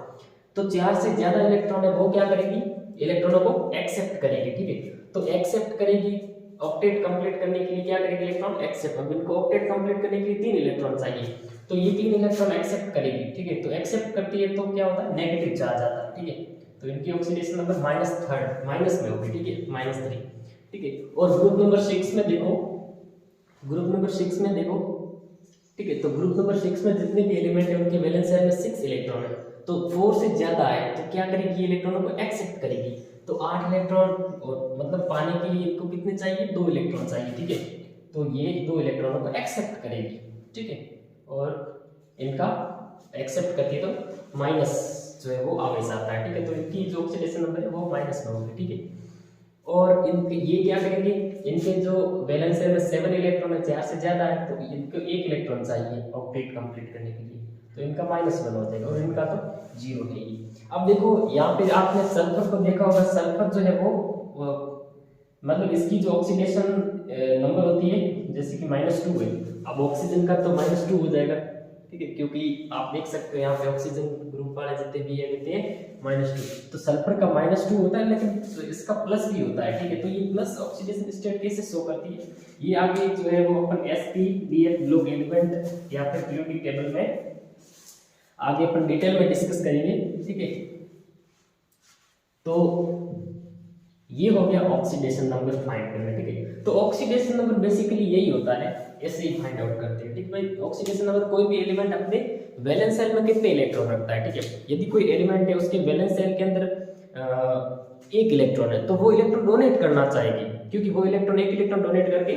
तो 4 से ज्यादा इलेक्ट्रॉन है, वो क्या करेगी, इलेक्ट्रॉनों को एक्सेप्ट करेगी, ठीक है, तो एक्सेप्ट करेगी, ऑक्टेट कंप्लीट करने के लिए क्या करेगी, इलेक्ट्रॉन एक्सेप्ट, अब इनको ऑक्टेट कंप्लीट करने के लिए 3 इलेक्ट्रॉन चाहिए, तो ये 3 इलेक्ट्रॉन एक्सेप्ट करेगी, ठीक है, तो एक्सेप्ट करती है तो क्या होता है, नेगेटिव चार्ज आता है, ठीक है, तो इनकी ऑक्सीडेशन नंबर -3 माइनस में होगी, ठीक है, -3, ठीक है। और ग्रुप नंबर 6 में देखो, ग्रुप नंबर 6 में देखो, ठीक है, तो ग्रुप नंबर 6 में जितने भी एलिमेंट है उनके वैलेंस शेल में 6 इलेक्ट्रॉन है, तो 4 से ज्यादा है तो क्या करेगी, इलेक्ट्रॉनों को एक्सेप्ट करेगी, तो 8 इलेक्ट्रॉन, और मतलब पाने के लिए इनको कितने चाहिए, 2 इलेक्ट्रॉन चाहिए, ठीक है, तो ये 2 इलेक्ट्रॉनों को एक्सेप्ट करेगी, ठीक है, और इनका एक्सेप्ट करती है तो माइनस जो है वो आवेश आता है, ठीक है, तो इनकी जो ऑक्सीडेशन नंबर है वो माइनस में होगी, ठीक है। और इनके ये क्या करेंगे, इनके जो वैलेंस शेल में 7 इलेक्ट्रॉन है, 4 से ज्यादा है, तो इनको 1 इलेक्ट्रॉन चाहिए ऑक्टेट कंप्लीट करने के लिए, तो इनका -1 हो जाएगा, और इनका तो 0 है ही। अब देखो यहाँ पे आपने सल्फर को देखा होगा, सल्फर जो है वो मतलब इसकी जो ऑक्सीडेशन नंबर होती है जैसे कि -2 है, अब ऑक्सीजन का तो -2 हो जाएगा, ठीक है, क्योंकि आप देख सकते हो यहाँ पे ऑक्सीजन ग्रुप वाले जितने भी है होते हैं -2, तो सल्फर का -2 होता है, लेकिन इसका प्लस भी होता है, ठीक है, तो ये प्लस ऑक्सीडेशन स्टेट कैसे शो करती है, ये आगे जो है वो अपन sp लोग एलिमेंट या फिर पीरियोडिक टेबल में आगे अपन डिटेल में डिस्कस करेंगे, ठीक है। तो ये हो गया ऑक्सीडेशन नंबर फाइंड करना, ठीक है, तो ऑक्सीडेशन नंबर बेसिकली यही होता है, ऐसे ही फाइंड आउट करते हैं, ठीक भाई। ऑक्सीडेशन नंबर कोई भी एलिमेंट अपने वैलेंस शेल में कितने इलेक्ट्रॉन रखता है, ठीक है, यदि कोई एलिमेंट है उसके वैलेंस शेल के अंदर 1 इलेक्ट्रॉन है, तो वो इलेक्ट्रॉन डोनेट करना चाहेगी, क्योंकि वो इलेक्ट्रॉन 1 इलेक्ट्रॉन डोनेट करके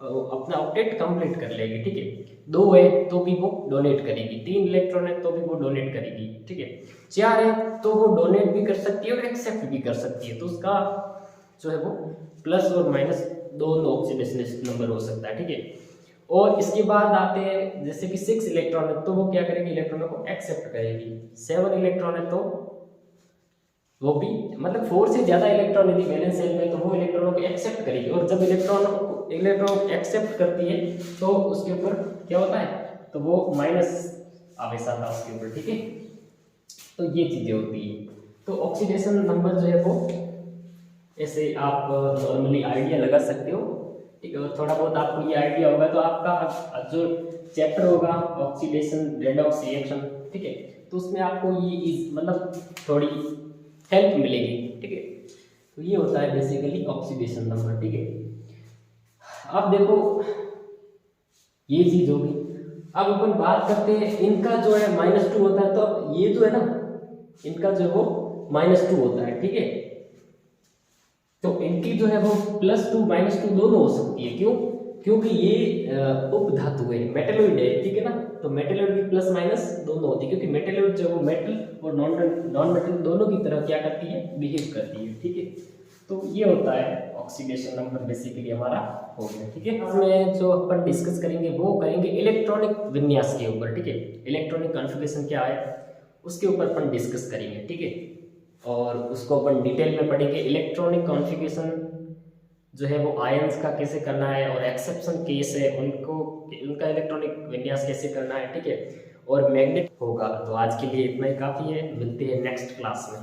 अपना ऑक्टेट कंप्लीट कर लेगी, ठीक है। 2 है तो भी वो डोनेट करेगी, 3 इलेक्ट्रॉन है तो भी वो डोनेट करेगी, ठीक है। 4 है तो वो डोनेट भी कर सकती है और एक्सेप्ट भी कर सकती है, तो उसका जो है वो प्लस और माइनस दोनों ऑक्सीडेशन नंबर हो सकता है, ठीक है। और इसके बाद आते हैं जैसे कि 6 इलेक्ट्रॉन है तो वो क्या करेगी, इलेक्ट्रॉनों को एक्सेप्ट करेगी। 7 इलेक्ट्रॉन है तो वो भी मतलब 4 से ज्यादा इलेक्ट्रॉन यदि वैलेंस शेल में तो वो इलेक्ट्रॉनों को एक्सेप्ट करेगी, और जब इलेक्ट्रॉन एक्सेप्ट करती है तो उसके ऊपर क्या होता है, तो वो माइनस आवेश आता है उसके ऊपर, ठीक है। तो ये चीजें होती है, तो ऑक्सीडेशन नंबर जो है वो ऐसे आप नॉर्मली आइडिया लगा सकते हो, ठीक है। और थोड़ा बहुत आपको ये आइडिया होगा तो आपका जो चैप्टर होगा ऑक्सीडेशन रेडॉक्स रिएक्शन, ठीक है, तो उसमें आपको ये मतलब थोड़ी हेल्प मिलेगी, ठीक है। तो ये होता है बेसिकली ऑक्सीडेशन नंबर, ठीक है। अब देखो ये चीज होगी। अब अपन बात करते हैं इनका जो है -2 होता है, तो अब ये जो है ना इनका जो है वो -2 होता है, ठीक है। तो इनकी जो है वो +2 -2 दोनों हो सकती है, क्यों? क्योंकि ये उपधातु है, मेटेलोइड है, ठीक है ना। तो मेटेलोइड की प्लस माइनस दोनों होती है, क्योंकि मेटेलोइड जो है वो मेटल और नॉन मेटल दोनों की तरह क्या करती है, बिहेव करती है, ठीक है। तो ये होता है ऑक्सीडेशन नंबर बेसिकली हमारा हो गया, ठीक है। इसमें जो अपन डिस्कस करेंगे वो करेंगे इलेक्ट्रॉनिक विन्यास के ऊपर, ठीक है। इलेक्ट्रॉनिक कॉन्फ़िगरेशन क्या है उसके ऊपर अपन डिस्कस करेंगे, ठीक है। और उसको अपन डिटेल में पढ़ेंगे। इलेक्ट्रॉनिक कॉन्फ़िगरेशन जो है वो आयंस का कैसे करना है, और एक्सेप्शन केस है उनको, उनका इलेक्ट्रॉनिक विन्यास कैसे करना है, ठीक है। और मैग्नेट होगा। तो आज के लिए इतना ही काफ़ी है, मिलते हैं नेक्स्ट क्लास में।